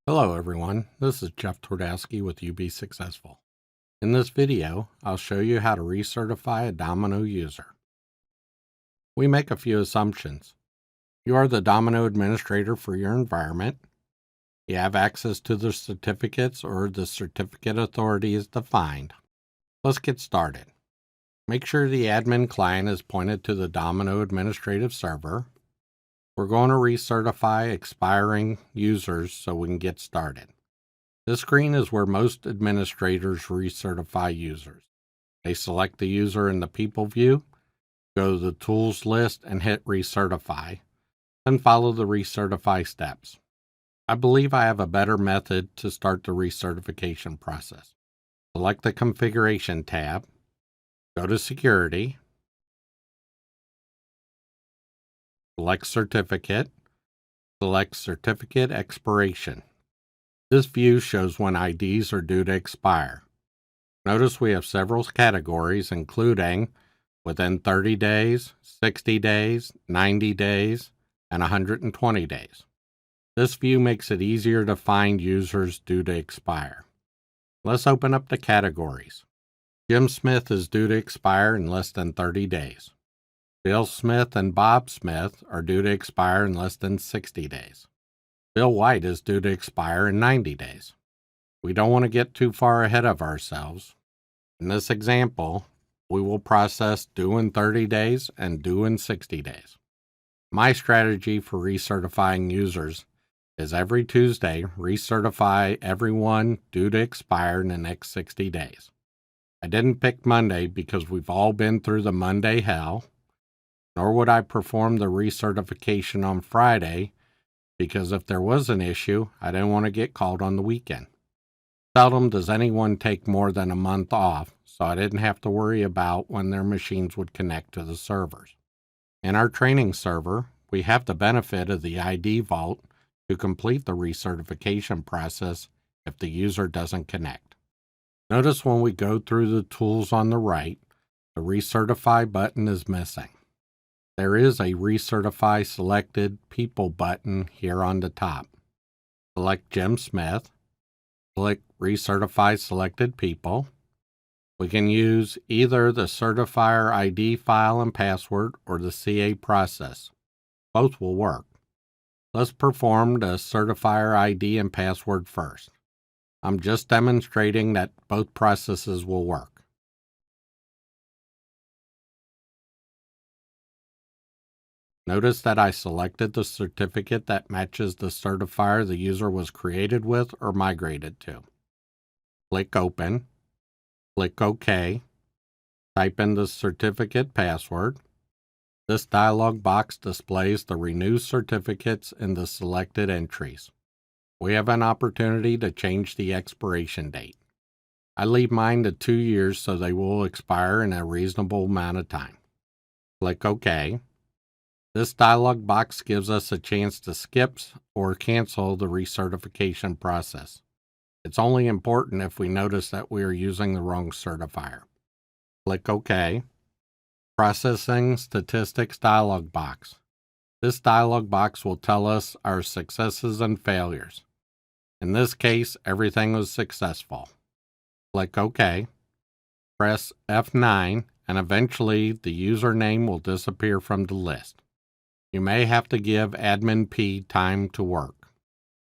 Hello everyone, this is Jeff Twardowski with You Be Successful. In this video, I'll show you how to recertify a Domino user. We make a few assumptions. You are the Domino administrator for your environment. You have access to the certificates or the certificate authority is defined. Let's get started. Make sure the admin client is pointed to the Domino administrative server. We're going to recertify expiring users so we can get started. This screen is where most administrators recertify users. They select the user in the People view, go to the Tools list and hit Recertify, then follow the Recertify steps. I believe I have a better method to start the recertification process. Select the Configuration tab, go to Security, select Certificate, select Certificate Expiration. This view shows when IDs are due to expire. Notice we have several categories including within 30 days, 60 days, 90 days, and 120 days. This view makes it easier to find users due to expire. Let's open up the categories. Jim Smith is due to expire in less than 30 days. Bill Smith and Bob Smith are due to expire in less than 60 days. Bill White is due to expire in 90 days. We don't want to get too far ahead of ourselves. In this example, we will process due in 30 days and due in 60 days. My strategy for recertifying users is every Tuesday, recertify everyone due to expire in the next 60 days. I didn't pick Monday because we've all been through the Monday hell, nor would I perform the recertification on Friday because if there was an issue, I didn't want to get called on the weekend. Seldom does anyone take more than a month off, so I didn't have to worry about when their machines would connect to the servers. In our training server, we have the benefit of the ID vault to complete the recertification process if the user doesn't connect. Notice when we go through the tools on the right, the Recertify button is missing. There is a Recertify Selected People button here on the top. Select Jim Smith, click Recertify Selected People. We can use either the Certifier ID file and password or the CA process. Both will work. Let's perform the Certifier ID and password first. I'm just demonstrating that both processes will work. Notice that I selected the certificate that matches the certifier the user was created with or migrated to. Click Open, click OK, type in the certificate password. This dialog box displays the Renew Certificates in the selected entries. We have an opportunity to change the expiration date. I leave mine to 2 years so they will expire in a reasonable amount of time. Click OK. This dialog box gives us a chance to skip or cancel the recertification process. It's only important if we notice that we are using the wrong certifier. Click OK. Processing Statistics dialog box. This dialog box will tell us our successes and failures. In this case, everything was successful. Click OK. Press F9 and eventually the username will disappear from the list. You may have to give admin P time to work.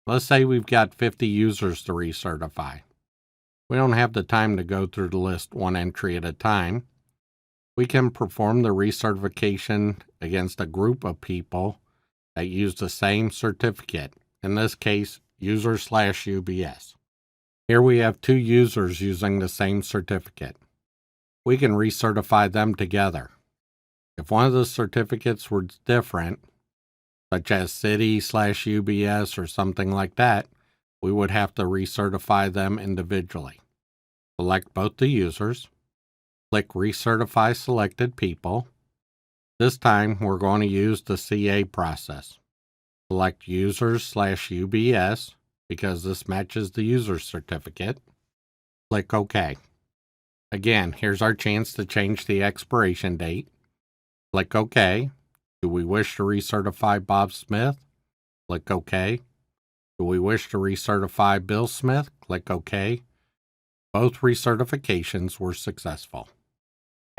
Let's say we've got 50 users to recertify. We don't have the time to go through the list one entry at a time. We can perform the recertification against a group of people that use the same certificate, in this case, user/UBS. Here we have 2 users using the same certificate. We can recertify them together. If one of the certificates were different, such as city/UBS or something like that, we would have to recertify them individually. Select both the users. Click Recertify Selected People. This time, we're going to use the CA process. Select users/UBS because this matches the user certificate. Click OK. Again, here's our chance to change the expiration date. Click OK. Do we wish to recertify Bob Smith? Click OK. Do we wish to recertify Bill Smith? Click OK. Both recertifications were successful.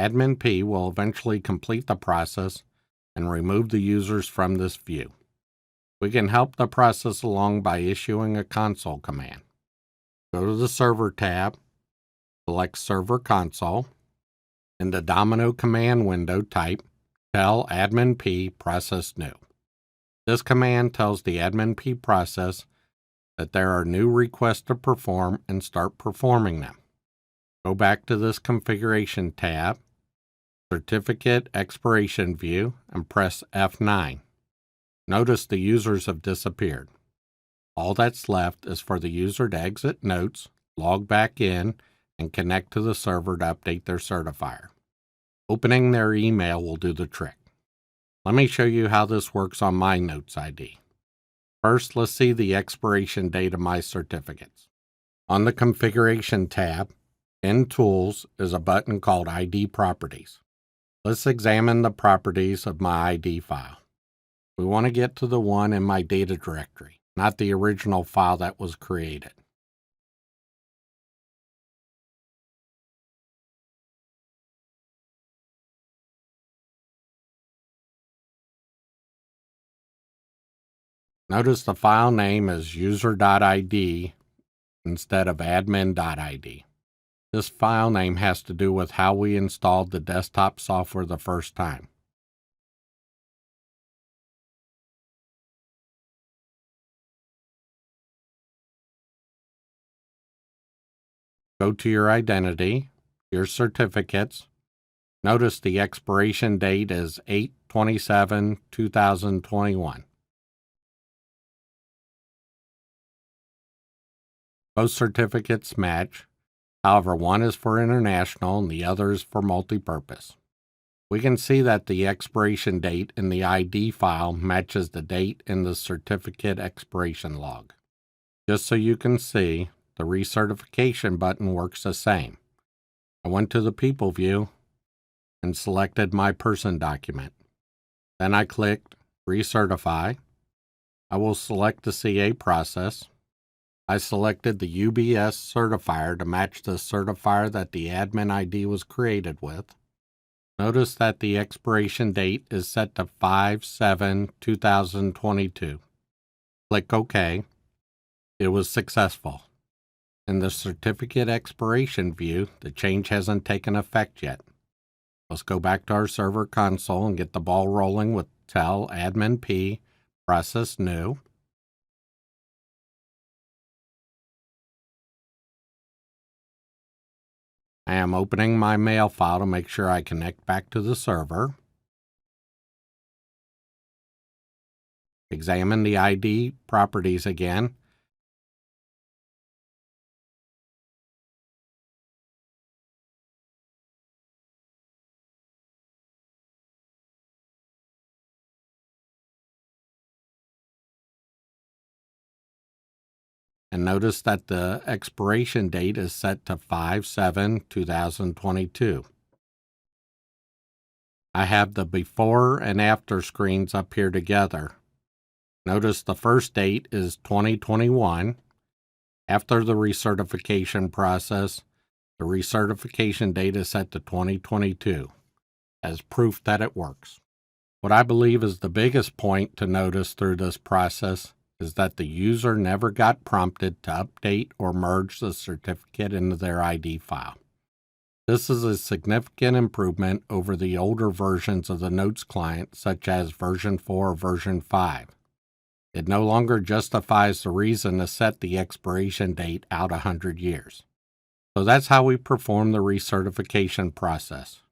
Admin P will eventually complete the process and remove the users from this view. We can help the process along by issuing a console command. Go to the Server tab, select Server Console. In the Domino command window, type tell admin P process new. This command tells the admin P process that there are new requests to perform and start performing them. Go back to this Configuration tab, Certificate Expiration view, and press F9. Notice the users have disappeared. All that's left is for the user to exit Notes, log back in, and connect to the server to update their certifier. Opening their email will do the trick. Let me show you how this works on my Notes ID. First, let's see the expiration date of my certificates. On the Configuration tab, in Tools is a button called ID Properties. Let's examine the properties of my ID file. We want to get to the one in my data directory, not the original file that was created. Notice the file name is user.id instead of admin.id. This file name has to do with how we installed the desktop software the first time. Go to your identity, your certificates. Notice the expiration date is 8/27/2021. Both certificates match. However, one is for international and the other is for multipurpose. We can see that the expiration date in the ID file matches the date in the certificate expiration log. Just so you can see, the recertification button works the same. I went to the People view and selected my person document. Then I clicked Recertify. I will select the CA process. I selected the UBS certifier to match the certifier that the admin ID was created with. Notice that the expiration date is set to 5/7/2022. Click OK. It was successful. In the certificate expiration view, the change hasn't taken effect yet. Let's go back to our server console and get the ball rolling with tell admin P process new. I am opening my mail file to make sure I connect back to the server. Examine the ID properties again. And notice that the expiration date is set to 5/7/2022. I have the before and after screens up here together. Notice the first date is 2021. After the recertification process, the recertification date is set to 2022 as proof that it works. What I believe is the biggest point to notice through this process is that the user never got prompted to update or merge the certificate into their ID file. This is a significant improvement over the older versions of the Notes client, such as version 4 or version 5. It no longer justifies the reason to set the expiration date out 100 years. So that's how we perform the recertification process.